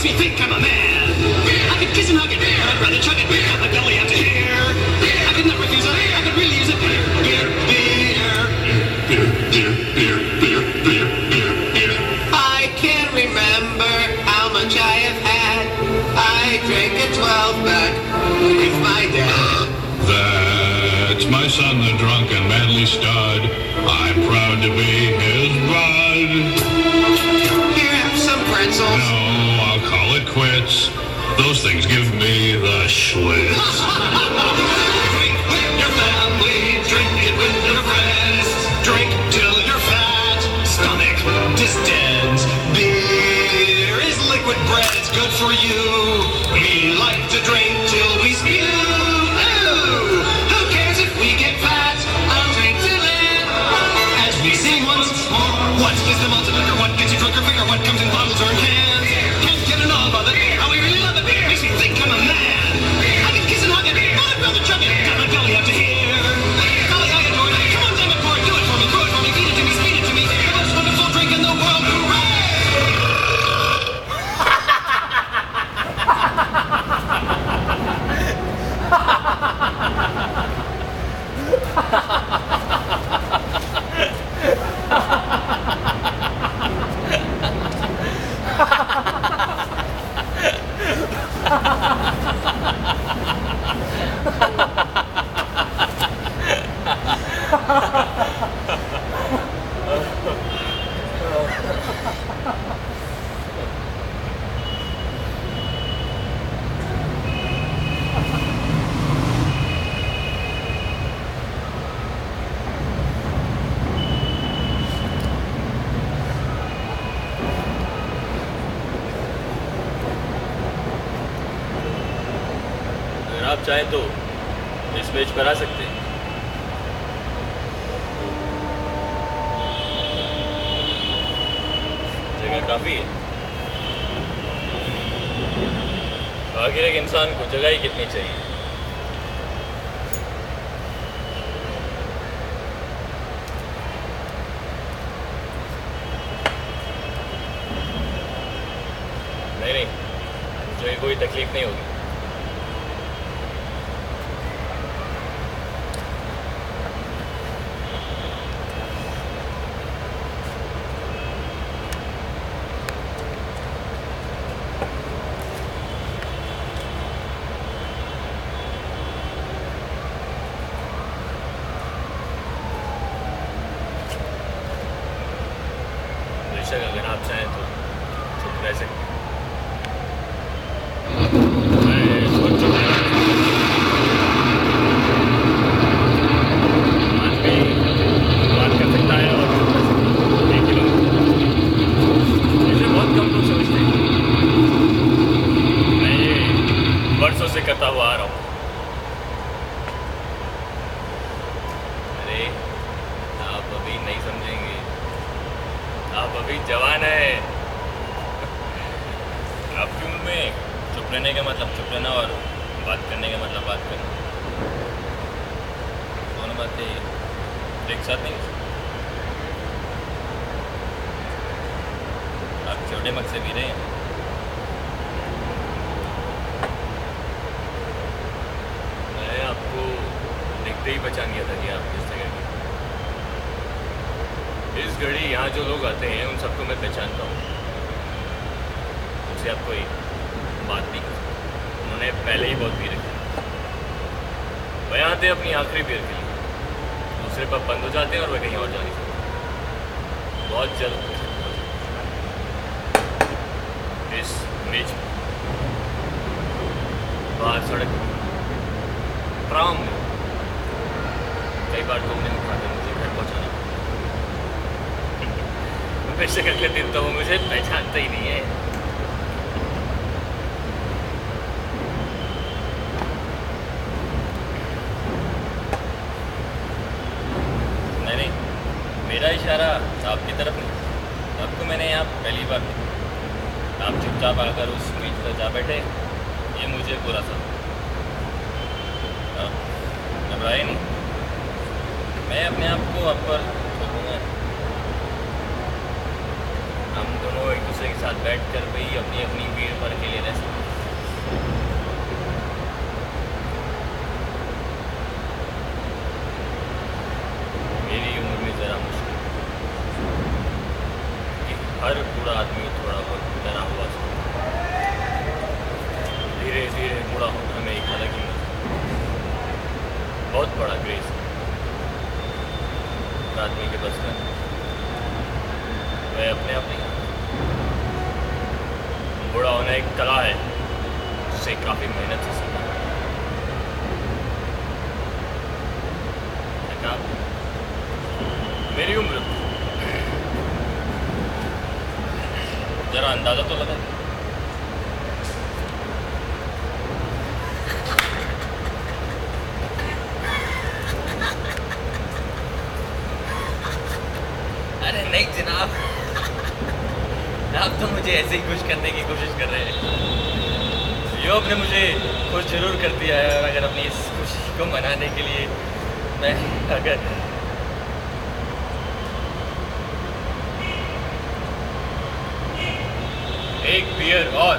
makes me think I'm a man. I could kiss and hug it, but I'd rather chug it. Got my belly out to here. I could not refuse it. I could really use it. Beer, beer, beer, beer, beer, beer, beer, beer, beer. I can't remember how much I have had. I drank a 12-pack with my dad. That's my son, the drunk and manly stud. I'm proud to be his bud. Here, have some pretzels. No, I'll call it quits. Those things give me the schlitz. Drink with your family, drink it with your friends. Drink till you're fat, stomach distends. Beer is liquid bread, it's good for you. We like to drink till we spew. Ooh, who cares if we get fat? I'll drink till then. As we sing once more, what is the malt liquor? What gets you drunk or bigger? What comes in bottles or in cans? Can't get enough of it. How we really love it. Makes me think I'm a man. I can kiss and hug it, but I'd rather chug it. Got my belly out to here. Golly, I adore it. Come on, damn it, pour it, do it for me, throw it for me, feed it to me, speed it to me. The most wonderful drink in the world. Hooray! अगर आप चाहें तो इस page पर आ सकते हैं। जगह काफ़ी है। आखिर एक इंसान को जगह ही कितनी चाहिए। नहीं, मुझे कोई तकलीफ नहीं होगी। अगर आप चाहें तो चुप रह सकते हैं। बात कर सकता है और एक किलोमीटर इसे बहुत कम लोग समझते हैं। मैं ये वर्षों से करता हुआ आ रहा हूँ। अरे आप अभी नहीं समझेंगे, आप अभी जवान है। आपकी उम्र में चुप रहने का मतलब चुप रहना और बात करने का मतलब बात करना, दोनों बातें एक साथ नहीं हो सकती। आप छोटे मत से भी रहे हैं। मैं आपको देखते ही पहचान गया था कि आप किस जगह के। इस घड़ी यहाँ जो लोग आते हैं उन सबको मैं पहचानता हूँ। उनसे आप कोई बात नहीं कर सकते, उन्होंने पहले ही बहुत पी रखी। वह यहाँ आते अपनी आखिरी बियर के लिए, दूसरे पब बंद हो जाते हैं और वह कहीं और जा नहीं सकते। बहुत जल्द इस बीच बाहर सड़क ट्राम में कई बार तुमने उठाकर मुझे घर पहुँचाना। बेशक अगले दिन तो वो मुझे पहचानता ही नहीं है। नहीं, मेरा इशारा आपकी तरफ नहीं। आपको मैंने यहाँ पहली बार देखा। आप चुपचाप आकर उस बीच पर जा बैठे, ये मुझे बुरा सा। घबराए नहीं, मैं अपने आप को आप पर छोड़ूंगा। हम दोनों एक दूसरे के साथ साथ बैठकर वही अपनी अपनी भीड़ पर अकेले रह सकते। मेरी उम्र में ज़रा मुश्किल कि हर बूढ़ा आदमी थोड़ा बहुत डरा हुआ था। धीरे धीरे बूढ़ा होना में एक अलग ही मजा, बहुत बड़ा ग्रेस आदमी के बस में वह अपने आप नहीं। बूढ़ा होना एक कला है जिसे काफ़ी मेहनत से सीखना है। मेरी उम्र जरा अंदाजा तो लगा। अरे नहीं जनाब, आप तो मुझे ऐसे ही खुश करने की कोशिश कर रहे हैं। यो आपने मुझे खुश जरूर कर दिया है, और अगर अपनी इस खुशी को मनाने के लिए मैं अगर एक बियर और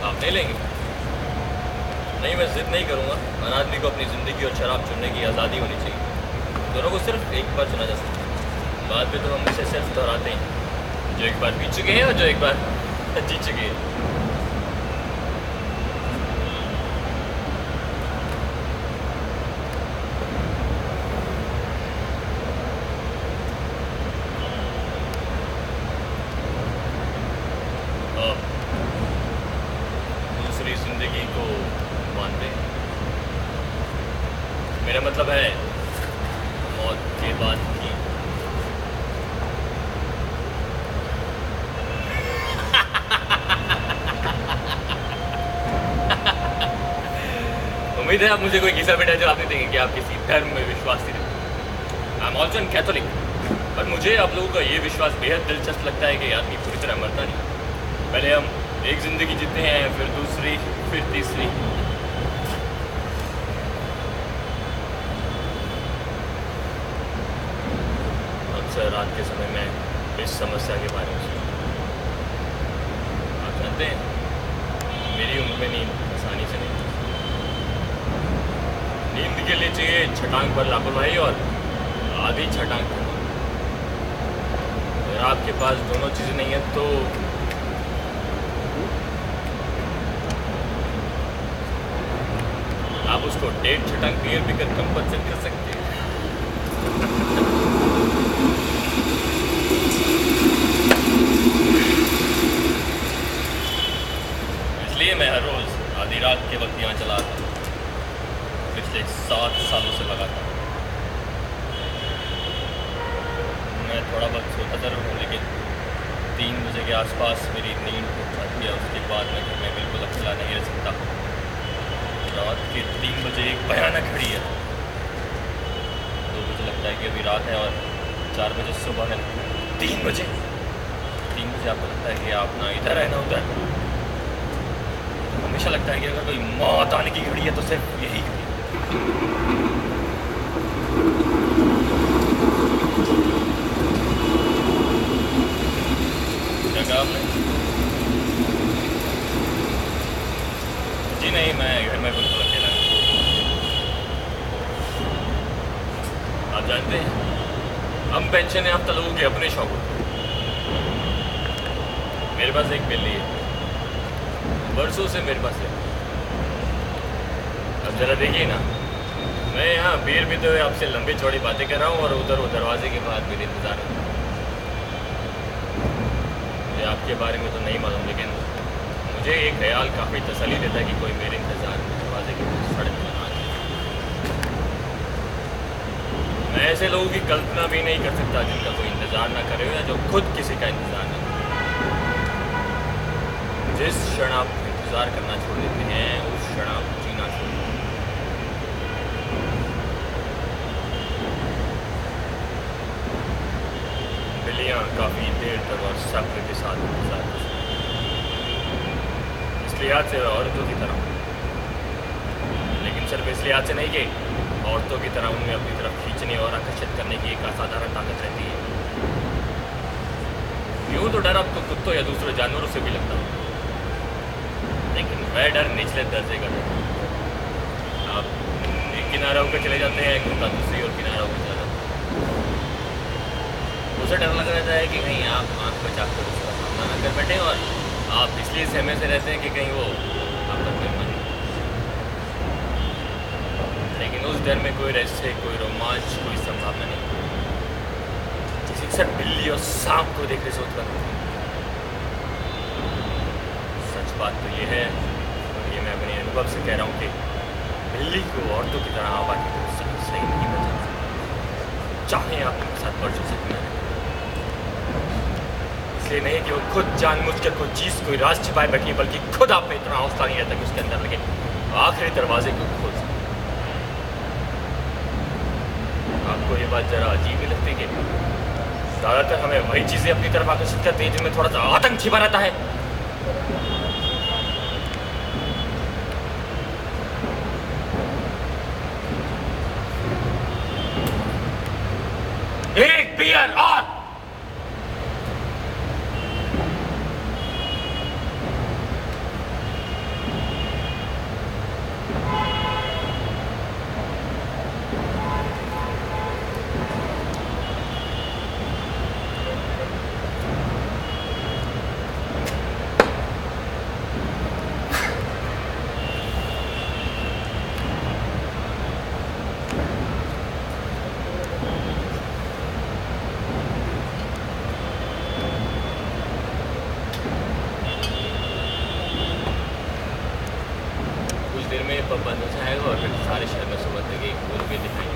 आप ले लेंगे? नहीं, मैं जिद नहीं करूँगा। हर आदमी को अपनी ज़िंदगी और शराब चुनने की आज़ादी होनी चाहिए। दोनों को सिर्फ एक बार चुना जा सकता है। बाद में तो हम इसे सिर्फ दोहराते हैं, जो एक बार पी चुके हैं और जो एक बार जीत चुके हैं। दूसरी जिंदगी को मानते हैं। मेरा मतलब है मौत के बाद की। उम्मीद है आप मुझे कोई घिसा बेटा जवाब नहीं देंगे कि आप किसी धर्म में विश्वास नहीं रखते। I am also an Catholic, पर मुझे आप लोगों का ये विश्वास बेहद दिलचस्प लगता है कि आदमी पूरी तरह मरता नहीं। पहले हम एक ज़िंदगी जीते हैं, फिर दूसरी, फिर तीसरी। अक्सर रात के समय में इस समस्या के बारे में सोचता हूं। आप जानते हैं, मेरी उम्र में नींद आसानी से नहीं। नींद के लिए चाहिए छटांग पर लापरवाही और आधी छटांग पर। अगर आपके पास दोनों चीज़ें नहीं है तो आप उसको 1.5 छटांग बियर पीकर कंपनसेट कर सकते हैं। इसलिए मैं हर रोज़ आधी रात के वक्त यहाँ चला आता हूँ, पिछले 7 सालों से लगातार। मैं थोड़ा बहुत सोता जरूर हूँ, लेकिन 3 बजे के आसपास मेरी नींद टूट जाती है। उसके बाद मैं घर में बिल्कुल अकेला नहीं रह सकता। रात के 3 बजे एक भयानक घड़ी है। 2 बजे लगता है कि अभी रात है, और 4 बजे सुबह है। 3 बजे आपको लगता है कि आप ना इधर है ना उधर। हमेशा लगता है कि अगर कोई मौत आने की घड़ी है तो सिर्फ यही घड़ी। क्या कहा आपने? जी नहीं, मैं घर में बिल्कुल अकेला हूँ। आप जानते हैं, हम पेंशन याफ्ता लोगों के अपने शौक होते हैं। मेरे पास एक बिल्ली है, बरसों से मेरे पास है। अब जरा देखिए ना, मैं यहाँ बियर पीते हुए आपसे लंबी चौड़ी बातें कर रहा हूँ, और उधर वो दरवाजे के बाद मेरे इंतज़ार है। मुझे आपके बारे में तो नहीं मालूम, लेकिन मुझे एक ख्याल काफ़ी तसल्ली देता है कि कोई मेरे इंतज़ार में दरवाजे के पास खड़े है। मैं ऐसे लोगों की कल्पना भी नहीं कर सकता जिनका कोई इंतज़ार ना करे या जो खुद किसी का इंतज़ार ना करे। जिस क्षण आप इंतज़ार करना छोड़ देते हैं उस क्षण आप जीना छोड़ देते हैं। बिल्लियाँ काफ़ी देर तक और सब्र के साथ इंतज़ार करती हैं, इस लिहाज से औरतों की तरह, लेकिन सिर्फ इस लिहाज से नहीं कि औरतों की तरह उनमें अपनी तरफ खींचने और आकर्षित करने की एक असाधारण ताकत रहती है। यूँ तो डर आपको कुत्तों या दूसरे जानवरों से भी लगता है, लेकिन वह डर निचले दर्जे का डर। आप एक किनारा होकर चले जाते हैं, कुत्ता दूसरी और किनारा होकर चला जाता है। उसे डर लग रहता है कि कहीं आप आँख बचा कर उसका सामना न कर बैठे, और आप इसलिए सहमे से रहते हैं कि कहीं वो आपका कोई मन। लेकिन उस डर में कोई रहस्य, कोई रोमांच, कोई संभावना नहीं, जिसे अक्सर बिल्ली और सांप को देखने से उत्पन्न होती है। सच बात तो ये है, और ये मैं अपने अनुभव से कह रहा हूँ कि बिल्ली को औरतों की तरह आबादी को सही नहीं बचा, चाहे आप उनके साथ बढ़ सकते हैं। इसलिए नहीं कि वो खुद जानबूझकर कोई चीज़, कोई राज छिपाए बैठी है, बल्कि खुद आप में इतना हौसला नहीं रहता कि उसके अंदर लगे आखिरी दरवाजे को खोल सके। आपको ये बात जरा अजीब ही लगती है कि ज़्यादातर हमें वही चीज़ें अपनी तरफ आकर्षित करती हैं जिनमें थोड़ा सा आतंक छिपा रहता है। एक बियर और पब बंद हो जाएगा और फिर सारे शहर में सुबह तक एक बोल के दिखाई।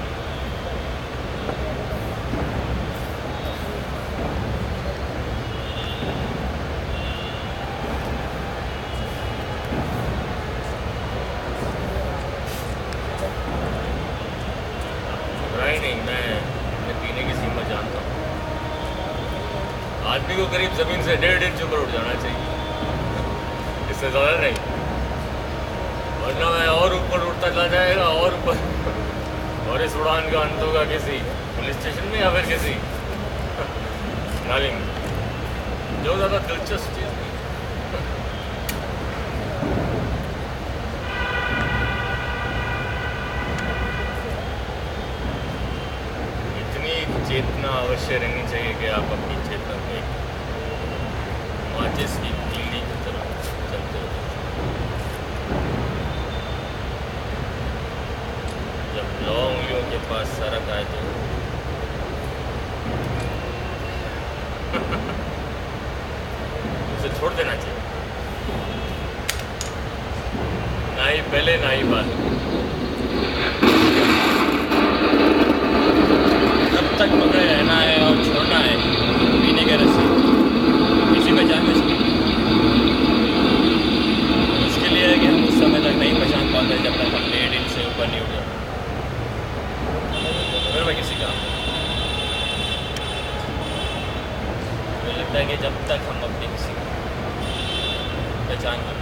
नहीं, मैं पीने की सीमा जानता हूँ। आदमी को करीब जमीन से 1.5 इंच ऊपर उठ जाना चाहिए, इससे ज़्यादा नहीं, वरना मैं और ऊपर उठता चला जाएगा और ऊपर, और इस उड़ान का अंत होगा किसी पुलिस स्टेशन में या फिर किसी नाली में, जो ज़्यादा दिलचस्प चीज़ नहीं। इतनी चेतना अवश्य रहनी चाहिए कि आप अपनी चेतना में माचिस की तीली की तरह चलते हो। जब 9 उंगलियों के पास सड़क आए तो उसे छोड़ देना चाहिए, ना ही पहले ना ही बाद। जब तक पकड़े रहना है और छोड़ना है पीने के रस्से, किसी पहचान में मुश्किल ये है कि हम उस समय तक नहीं पहचान पाते जब तक हम 1.5 इंच से ऊपर नहीं उठ जाते। फिर मैं किसी का मुझे लगता है कि जब तक हम अपनी किसी पहचान ना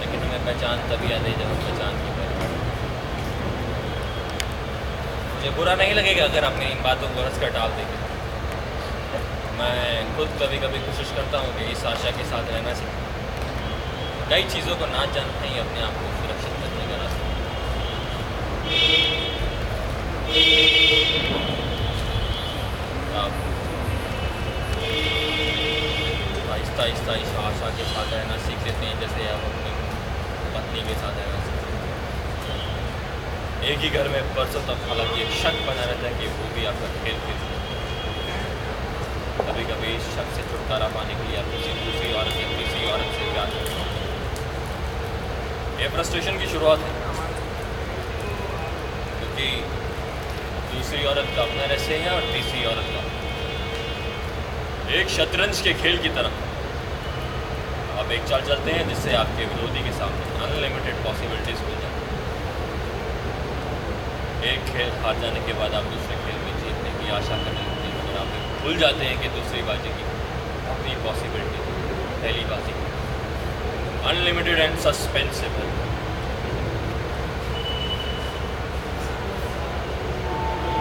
लेकिन हमें पहचान तभी आती है जब हम पहचान की करें। मुझे बुरा नहीं लगेगा अगर आप मेरी इन बातों को हंस कर टाल देंगे। मैं खुद कभी कभी कोशिश करता हूँ कि इस आशा के साथ रहना सीखूं, कई चीज़ों को ना जानते ही अपने आप को सुरक्षित करने का रास्ता। आप आहिस्ता आहिस्ता इस आशा के साथ रहना सीख लेते हैं जैसे आप अपनी पत्नी के साथ रहना सीखते हैं। एक ही घर में बरसों तक हालांकि एक शक बना रहता है कि वो भी आपका खेल खेलते हैं। कभी कभी इस शक से छुटकारा पाने के लिए आप किसी दूसरी औरत या किसी औरत से प्यार करते हैं। ये फ्रस्ट्रेशन की शुरुआत है, क्योंकि दूसरी औरत का अपना रहस्य है और तीसरी औरत का एक शतरंज के खेल की तरह आप एक चाल चलते हैं जिससे आपके विरोधी के सामने अनलिमिटेड पॉसिबिलिटीज मिल जाए। एक खेल हार जाने के बाद आप दूसरे खेल में जीतने की आशा करने लगते हैं, मगर आप भूल जाते हैं कि दूसरी बाजी की अपनी पॉसिबिलिटी पहली बाजी अनलिमिटेड एंड सस्पेंसिबल।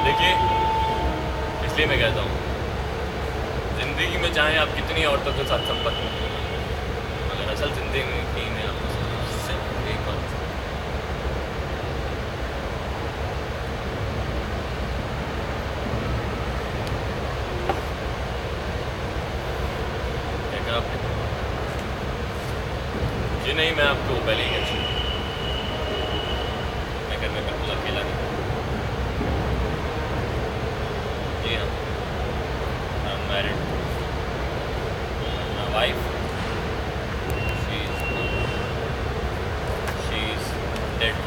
देखिए, इसलिए मैं कहता हूँ ज़िंदगी में चाहे आप कितनी औरतों के साथ संपर्क में हो, मगर असल ज़िंदगी में आपको सिर्फ एक औरत क्या कहा आपने? जी नहीं, मैं आपको पहले ही कह चुका, मैं घर में बिल्कुल अकेला नहीं। जी हाँ, I'm married. My wife, she's dead.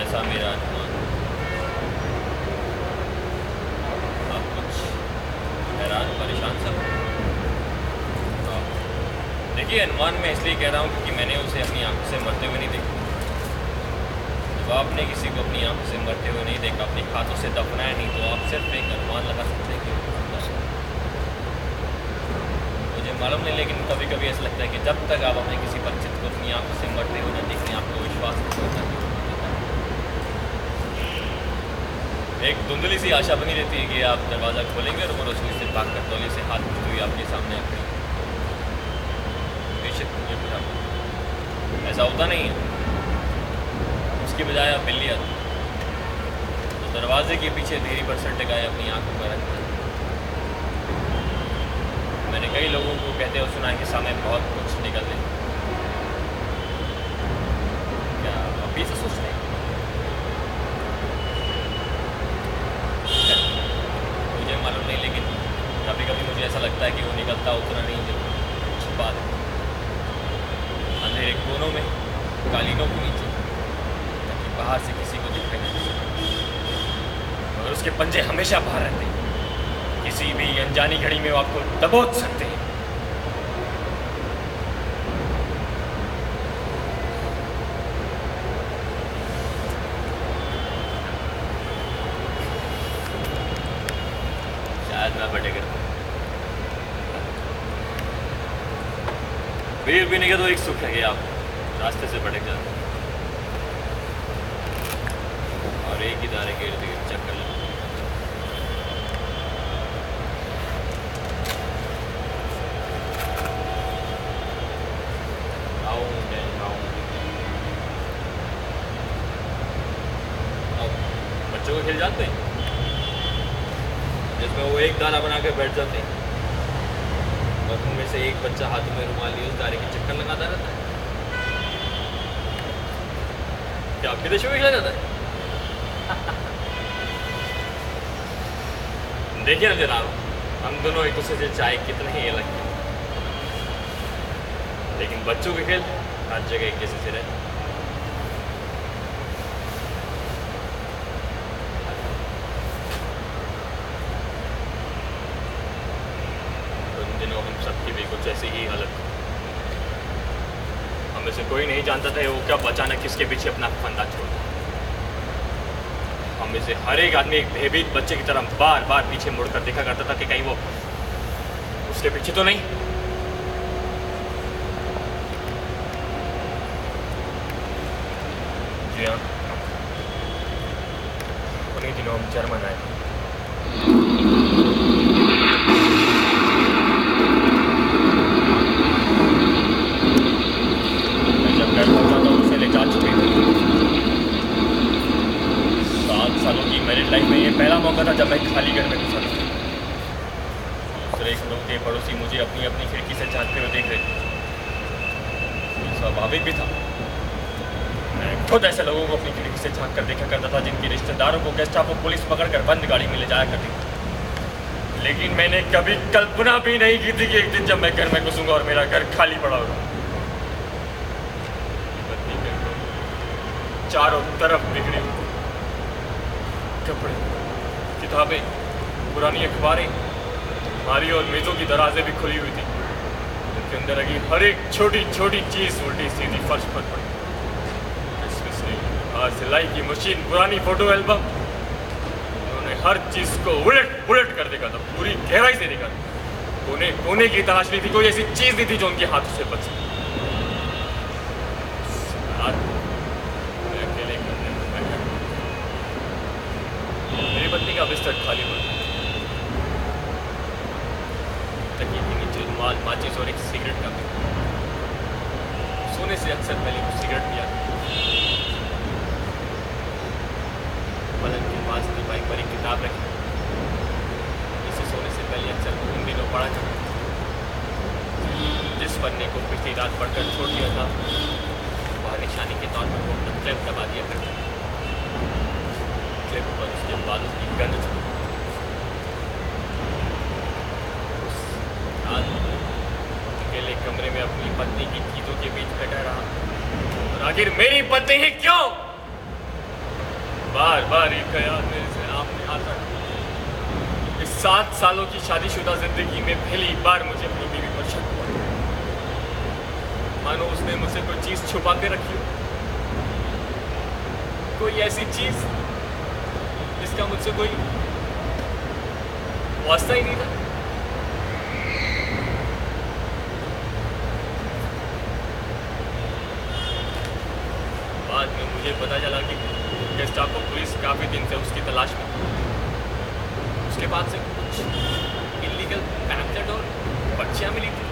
ऐसा मेरा अनुमान। आप कुछ हैरान परेशान सब? देखिए, अनुमान मैं इसलिए कह रहा हूँ क्योंकि मैंने उसे अपनी आंखों से मरते हुए नहीं देखा। जब आपने किसी को अपनी आंखों से मरते हुए नहीं देखा, अपने हाथों से दफनाया नहीं, तो आप सिर्फ एक अनुमान लगा सकते हैं कि मुझे मालूम नहीं, लेकिन कभी कभी ऐसा लगता है कि जब तक आप अपने किसी परिचित को अपनी आंखों से मरते हुए न देखें, आपको विश्वास नहीं होता। एक धुंधली सी आशा बनी रहती है कि आप दरवाज़ा खोलेंगे और वो रसोई से भाग कर तौलिए से हाथ उठती हुई आपके सामने आ खड़ी। बेशक मुझे बुरा ऐसा होता नहीं है, उसकी बजाय आप बिल्ली आती तो दरवाजे के पीछे धीरे पर सर टिकाए अपनी आंखों पर रखते। मैंने कई लोगों को कहते हुए सुना है कि सामने बहुत कुछ निकलने। क्या आप भी ऐसा सोचते हैं? मुझे मालूम नहीं, लेकिन कभी कभी मुझे ऐसा लगता है कि वो निकलता उतना नहीं जो छुपा दे अंधेरे कोनों में, कालीनों के नीचे, ताकि बाहर से किसी को दिखाई नहीं दे, मगर उसके पंजे हमेशा बाहर रहते हैं। किसी भी अनजानी घड़ी में वो आपको दबोच सकते हैं। शायद मैं भटक रहा हूँ। बीयर पीने का तो एक सुख है कि आप रास्ते से भटक जाते हैं और एक ही दायरे के इर्द गिर्द चक्कर लेते हैं। बच्चों को खेल जाते हैं जिसमें वो एक दाना बना के बैठ जाते हैं और उनमें से एक बच्चा हाथ में रुमाल लिए उस दायरे के चक्कर लगाता रहता है। क्या आपके देश में खेला जाता है? देखिए ना जनाब, हम दोनों एक दूसरे से चाहे कितने ही अलग हैं, लेकिन बच्चों के खेल हर जगह एक जैसे से रहते। उन दिनों हम सबकी भी कुछ ऐसी ही हालत थी। हमें से कोई नहीं जानता था वो कब अचानक किसके पीछे अपना फंदा छोड़ा। हमें से हर एक आदमी एक भयभीत बच्चे की तरह बार बार पीछे मुड़कर देखा करता था कि कहीं वो उसके पीछे तो नहीं। जी हाँ, उन्हीं दिनों हम जर्मन आए थे। मैं जब घर पहुंचा तो उसे ले जा चुके थे। 7 सालों की मैरिड लाइफ में ये पहला मौका था जब मैं खाली घर में घुसा था। दूसरे घरों के पड़ोसी मुझे अपनी अपनी खिड़की से झांकते हुए देख रहे थे। स्वाभाविक भी था, मैं खुद ऐसे लोगों को अपनी खिड़की से झांक कर देखा करता था जिनके रिश्तेदारों को गेस्टापो पुलिस पकड़कर बंद गाड़ी में ले जाया करती थी। लेकिन मैंने कभी कल्पना भी नहीं की थी कि एक दिन जब मैं घर में घुसूंगा और मेरा घर खाली पड़ा होगा। चारों तरफ बिखरी हुई थी। कपड़े, किताबें, पुरानी अखबारें, हमारी और मेज़ों की दराजें भी खुली हुई थी। उनके अंदर लगी हर एक छोटी छोटी चीज़ उल्टी सीधी फर्श पर पड़ी। क्रिसमस ट्री, आज सिलाई की मशीन, पुरानी फोटो एल्बम, उन्होंने हर चीज़ को उलट उलट कर देखा था, पूरी गहराई से देखा था। कोने कोने की तलाश नहीं थी, कोई ऐसी चीज़ नहीं थी जो उनके हाथों से बच सके। मैं अकेले कमरे में बैठा, मेरी पत्नी का बिस्तर खाली पड़ा, तकिए के नीचे रुमाल, माचिस और एक सिगरेट का पैकेट। सोने से अक्सर पहले कुछ सिगरेट पिया। पलंग के पास दीवार पर एक किताब रखी, इसे सोने से पहले अक्सर उन दिनों पढ़ा करता था। जिस पन्ने को पिछली रात पढ़कर छोड़ दिया था, वह निशानी के तौर पर वो अपना क्लिप दबा दिया करता था। क्लिप पर उसके बालों की गंध थी। अकेले कमरे में अपनी पत्नी की चीजों के बीच बैठा रहा, और आखिर मेरी पत्नी ही क्यों? बार बार एक ख्याल मेरे सामने आता है। इस 7 सालों की शादीशुदा जिंदगी में पहली बार मुझे अपनी बीवी पर शक हुआ, मानो उसने मुझसे कोई चीज छुपा के रखी हो, कोई ऐसी चीज जिसका मुझसे कोई वास्ता ही नहीं था। बाद में मुझे पता चला कि गेस्टापो पुलिस काफ़ी दिन से उसकी तलाश में थी। उसके पास से कुछ इलीगल पैम्फलेट और पर्चियाँ मिली थी,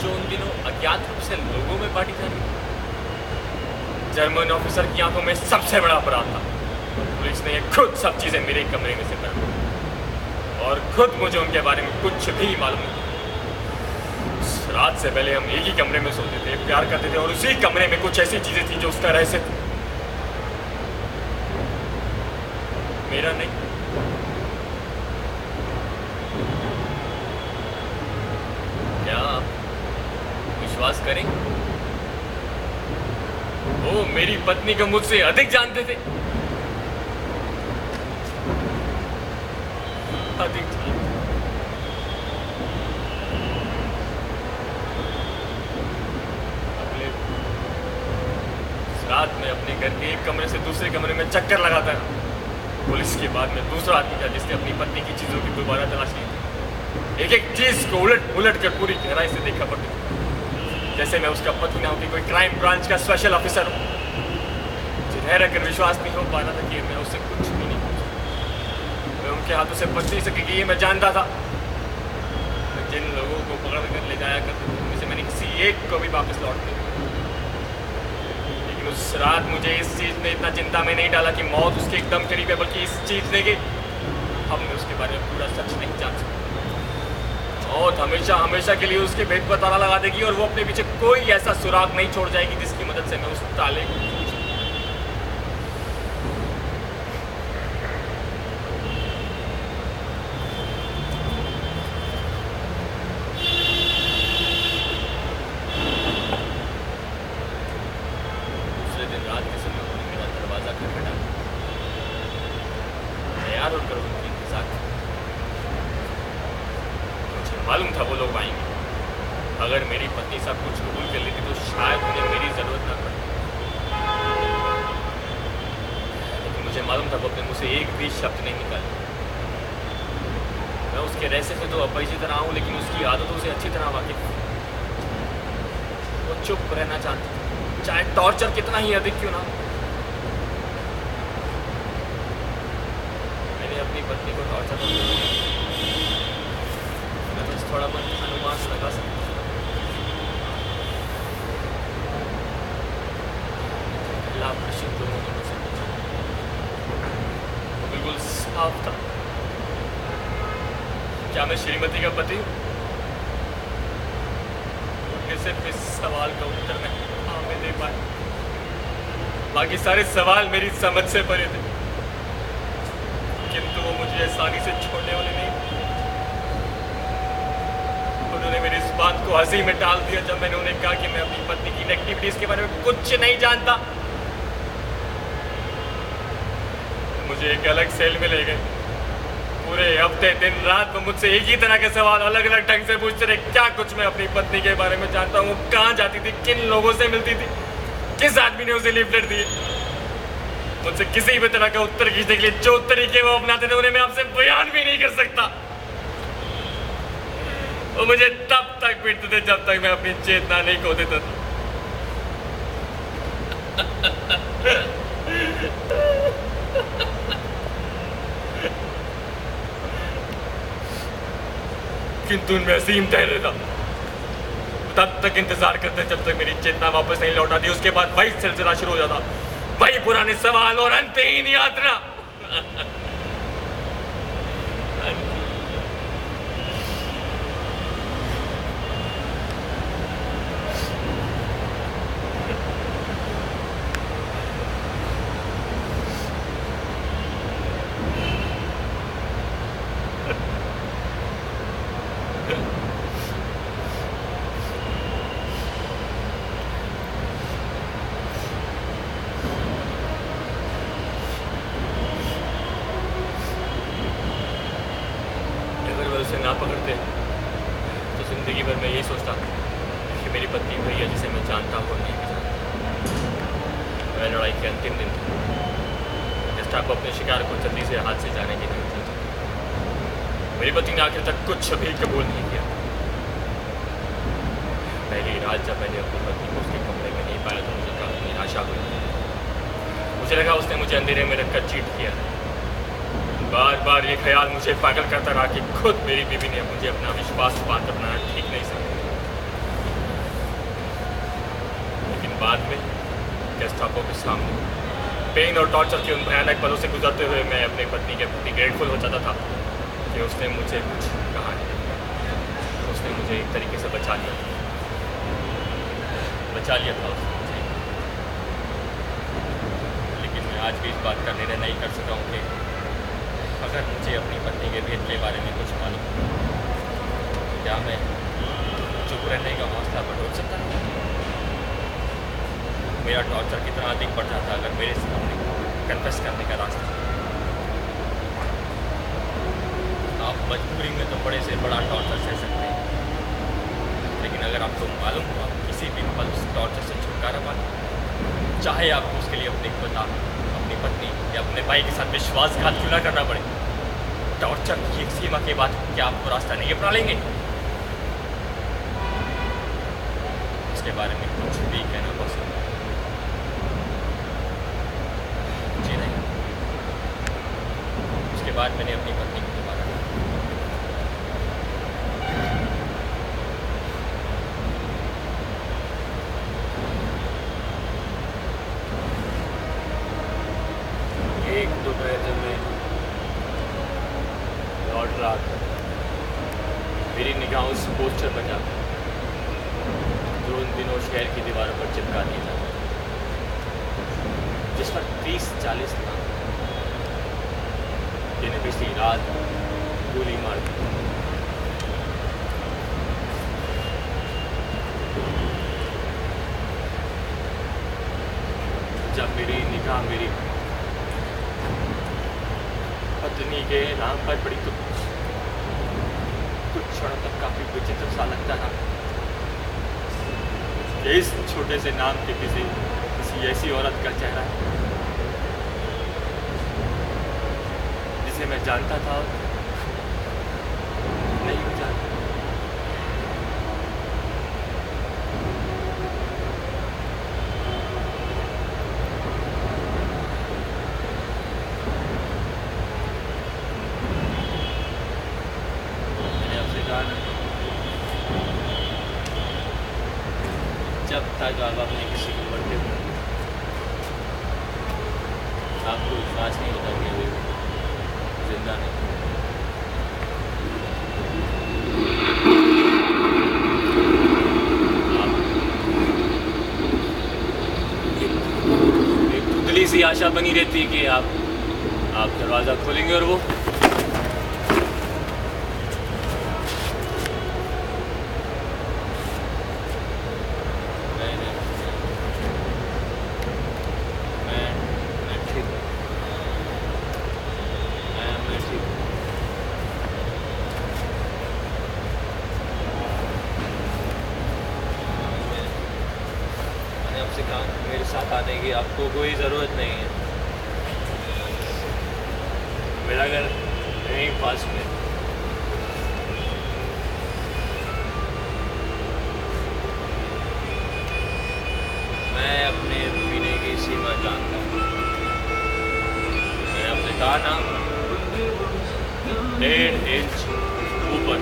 जो उन दिनों अज्ञात रूप से लोगों में बांटी जा रही थी। जर्मन ऑफिसर की आंखों में सबसे बड़ा अपराध था। पुलिस ने खुद सब चीज़ें मेरे कमरे में से कर, और खुद मुझे उनके बारे में कुछ भी मालूम नहीं। रात से पहले हम एक ही कमरे में सोते थे, प्यार करते थे, और उसी कमरे में कुछ ऐसी चीजें थी जो उसका रहस्य थी, मेरा नहीं। क्या आप विश्वास करें, वो मेरी पत्नी को मुझसे अधिक जानते थे, अधिक जानते। रात में अपने घर के एक कमरे से दूसरे कमरे में चक्कर लगाता है। पुलिस के बाद में दूसरा आदमी था जिसने अपनी पत्नी की चीज़ों की दोबारा तलाश की थी। एक एक चीज़ को उलट उलट कर पूरी गहराई से देखा पड़ता था, जैसे मैं उसका पति ना हो कि कोई क्राइम ब्रांच का स्पेशल ऑफिसर हूँ। मुझे रहकर विश्वास नहीं हो पा रहा था कि मैं उससे कुछ भी नहीं पूछा। मैं उनके हाथों से बच नहीं सकेगी, ये मैं जानता था। जिन लोगों को पकड़ कर ले जाया करते थे, उनमें से मैंने किसी एक को भी वापस लौट नहीं। उस रात मुझे इस चीज़ ने इतना चिंता में नहीं डाला कि मौत उसके एकदम करीब है, बल्कि इस चीज़ ने कि हमने उसके बारे में पूरा सच नहीं जान सकते। मौत हमेशा हमेशा के लिए उसके भेद पर ताला लगा देगी, और वो अपने पीछे कोई ऐसा सुराग नहीं छोड़ जाएगी जिसकी मदद से मैं उस ताले को मालूम था वो लोग आएंगे। अगर मेरी पत्नी सब कुछ कबूल कर लेती तो शायद उन्हें मेरी जरूरत ना पड़े, लेकिन मुझे मालूम था वो अपने मुझसे एक भी शब्द नहीं निकाले। मैं उसके रहस्य से तो अपरिचित रहा हूँ, लेकिन उसकी आदतों से अच्छी तरह वाकिफ हूँ। वो चुप रहना चाहती थी, चाहे टॉर्चर कितना ही अधिक क्यों ना। मैंने अपनी पत्नी को टॉर्चर थोड़ा बहुत अनुमान लगा सकता हूँ। प्रश्न दोनों से पूछा, बिल्कुल साफ था। क्या मैं श्रीमती का पति हूँ? उनके सिर्फ इस सवाल का उत्तर मैं हाँ में दे पाया। बाकी सारे सवाल मेरी समझ से परे थे, किंतु वो मुझे आसानी से छोड़ने वाले नहीं। उन्होंने मेरी इस बात को हंसी में टाल दिया जब मैंने उन्हें कहा कि मैं अपनी पत्नी की एक्टिविटीज के बारे में कुछ नहीं जानता। मुझे एक अलग सेल में ले गए। पूरे हफ्ते दिन रात वो मुझसे एक ही तरह के सवाल अलग अलग ढंग से पूछते रहे। क्या कुछ मैं अपनी पत्नी के बारे में जानता हूँ, वो कहाँ जाती थी, किन लोगों से मिलती थी, किस आदमी ने उसे लीफलेट दिए। मुझसे किसी भी तरह का उत्तर खींचने के लिए जो तरीके वो अपनाते थे उन्हें मैं आपसे बयान भी नहीं कर सकता। वो मुझे तब तक पीटते थे जब तक मैं अपनी चेतना नहीं खो देता था। किंतु उनमें असीम धैर्य था। तब तक इंतजार करते जब तक मेरी चेतना वापस नहीं लौट आती। उसके बाद वही सिलसिला शुरू हो जाता, वही पुराने सवाल और अंतहीन यात्रा। उसे ना पकड़ते तो जिंदगी भर मैं यही सोचता कि मेरी पत्नी भैया जिसे मैं जानता हूँ नहीं भी जानता। मैं लड़ाई के अंतिम दिन था। गेस्टापो अपने शिकार को जल्दी से हाथ से जाने की नहीं चाहती। मेरी पत्नी ने आखिर तक कुछ भी कबूल नहीं किया। पहली रात जब मैंने अपनी पत्नी को उसके कमरे में नहीं पाया तो मुझे काफी निराशा हुई। मुझे लगा उसने मुझे अंधेरे में रखकर चीट किया। बार बार ये ख्याल मुझे पागल करता रहा कि खुद मेरी बीवी ने मुझे अपना विश्वास पात्र बनाना ठीक नहीं समझा। लेकिन बाद में गेस्टापो के सामने पेन और टॉर्चर के उन भयानक पलों से गुजरते हुए मैं अपनी पत्नी के प्रति ग्रेटफुल हो जाता था कि उसने मुझे कुछ कहा नहीं। उसने मुझे एक तरीके से बचा लिया था उसने मुझे। लेकिन मैं आज भी इस बात का निर्णय नहीं कर सका हूँ कि अगर मुझे अपनी पत्नी के भेद के बारे में कुछ मालूम तो क्या मैं चुप रहने का हौसला बढ़ो सकता हूँ? मेरा टॉर्चर कितना अधिक बढ़ जाता अगर मेरे सामने कन्फेस करने का रास्ता। आप मजबूरी में तो बड़े से बड़ा टॉर्चर सह सकते हैं, लेकिन अगर आपको मालूम हो आप किसी भी पल उस टॉर्चर से छुटकारा पाए, चाहे आपको उसके लिए अपनी पत्नी या अपने भाई के साथ विश्वासघात क्यों ना करना पड़े, टॉर्चर की एक सीमा के बाद क्या आपको रास्ता नहीं अपना लेंगे? इसके बारे में कुछ भी कहना पसंद जी नहीं। उसके बाद मैंने अपनी पत्नी को दोबारा एक दोपहर जब मैं लौट रहा था, मेरी निगाह उस पोस्टर पर जा जो उन दिनों शहर की दीवारों पर चिपका दिया जाता जिस पर 30-40 नाम जिन्हें पिछली रात गोली मार दी। जब मेरी निगाह मेरी पत्नी के नाम पर पड़ी तो कुछ क्षणों तक काफी विचित्र सा लगता था कि इस छोटे से नाम के किसी ऐसी औरत का चेहरा जिसे मैं जानता था नहीं भी जानता। जब तक आप अपने किसी को बढ़ते हो आपको विश्वास नहीं होता कि वो जिंदा नहीं। एक धुंधली सी आशा बनी रहती है कि आप दरवाज़ा खोलेंगे और वो साथ आने की आपको कोई ज़रूरत नहीं है। मेरा घर यहीं पास में। मैं अपने पीने की सीमा जानता हूँ। मैंने आपसे कहा ना 1.5 इंच ऊपर।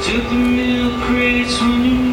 Took the milk crates when you